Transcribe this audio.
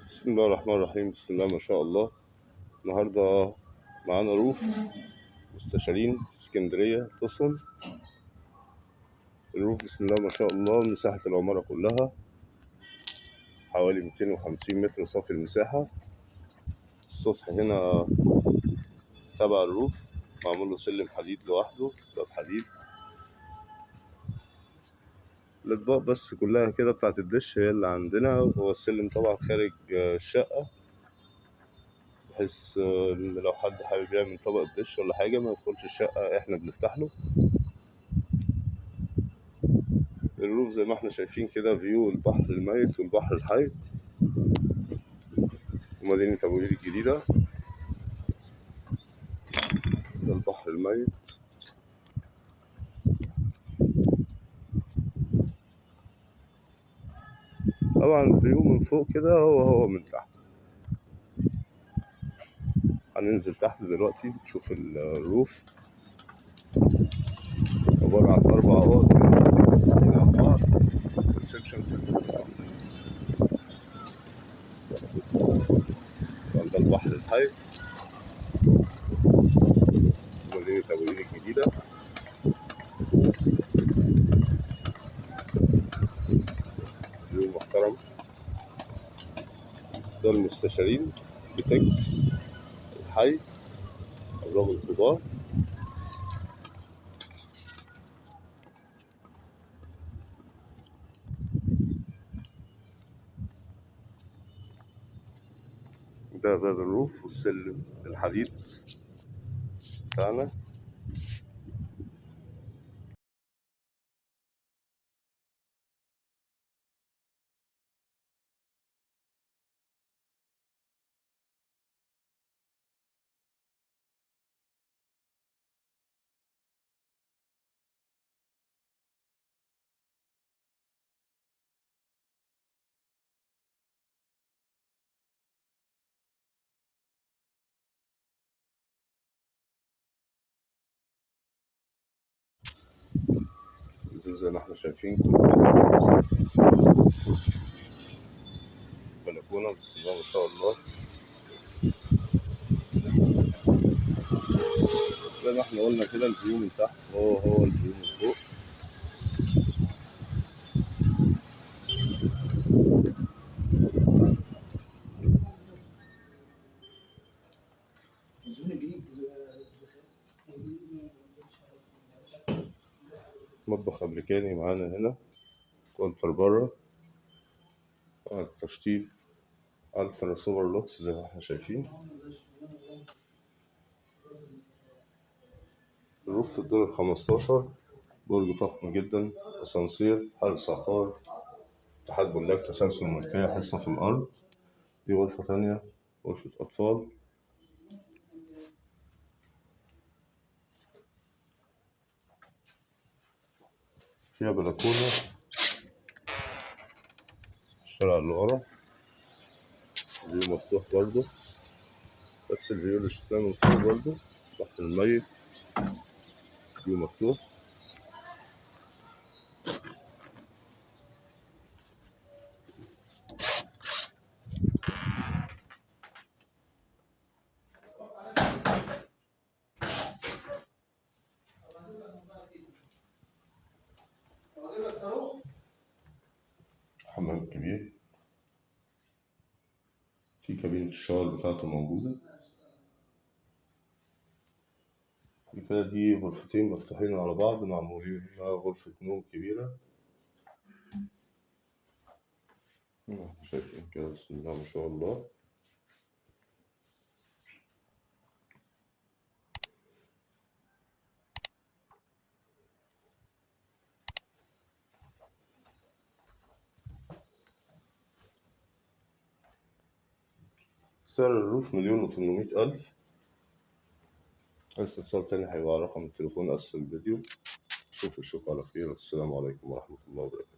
بسم الله الرحمن الرحيم. بسم الله ما شاء الله. النهاردة معانا روف مستشارين اسكندرية تصن. الروف بسم الله ما شاء الله مساحة العمارة كلها حوالي 250 متر صافي المساحة. السطح هنا تبع الروف معمول له سلم حديد لوحده، باب حديد. الأطباق بس كلها كده بتاعت الدش هي اللي عندنا، وهو السلم طبعا خارج الشقة، بحيث إن لو حد حابب يعمل طبق الدش ولا حاجة ما يدخلش الشقة، احنا بنفتح له. الروف زي ما احنا شايفين كده فيو البحر الميت والبحر الحي ومدينة أبو قير الجديدة. ده البحر الميت. طبعا الفيو من فوق كده هو من تحت. هننزل تحت دلوقتي نشوف الروف. عبارة عن 4 أوض مفتوحين على بعض، ريسبشن سنتر. ده البحر الحي مدينة أبو قير الجديدة. فيو محترم. ده المستشارين بتك الحي الرجل الكبار. ده باب الروف والسلم الحديد بتاعنا. زي ما احنا شايفين بلكونة بسم الله ما شاء الله. زي ما احنا قلنا كده الفيو من تحت هو الفيو من فوق. مطبخ أمريكاني معانا هنا، كونتر بره، التشطيب الترا سوبر لوكس زي ما احنا شايفين. الروف في الدور ال15، برج فخم جدا، أسانسير، حارس عقار، اتحاد بلاك، تسلسل ملكية، حصة في الأرض. دي غرفة تانية، غرفة أطفال. فيها بلكونة، الشارع اللي ورا فيو مفتوح برضه، نفس الفيو اللي شفناه من فوق برضه. بحر الميت فيو مفتوح. حمام كبير، في كابينة الشاور بتاعته موجودة. كده دي غرفتين مفتوحين على بعض معمولين مع غرفة نوم كبيرة. شايفين كده بسم الله ما شاء الله. سعر الروف 1,800,000. عايز تتصل تاني هيبقى رقم التليفون أسفل الفيديو. شوف الشوق على خير. السلام عليكم ورحمة الله وبركاته.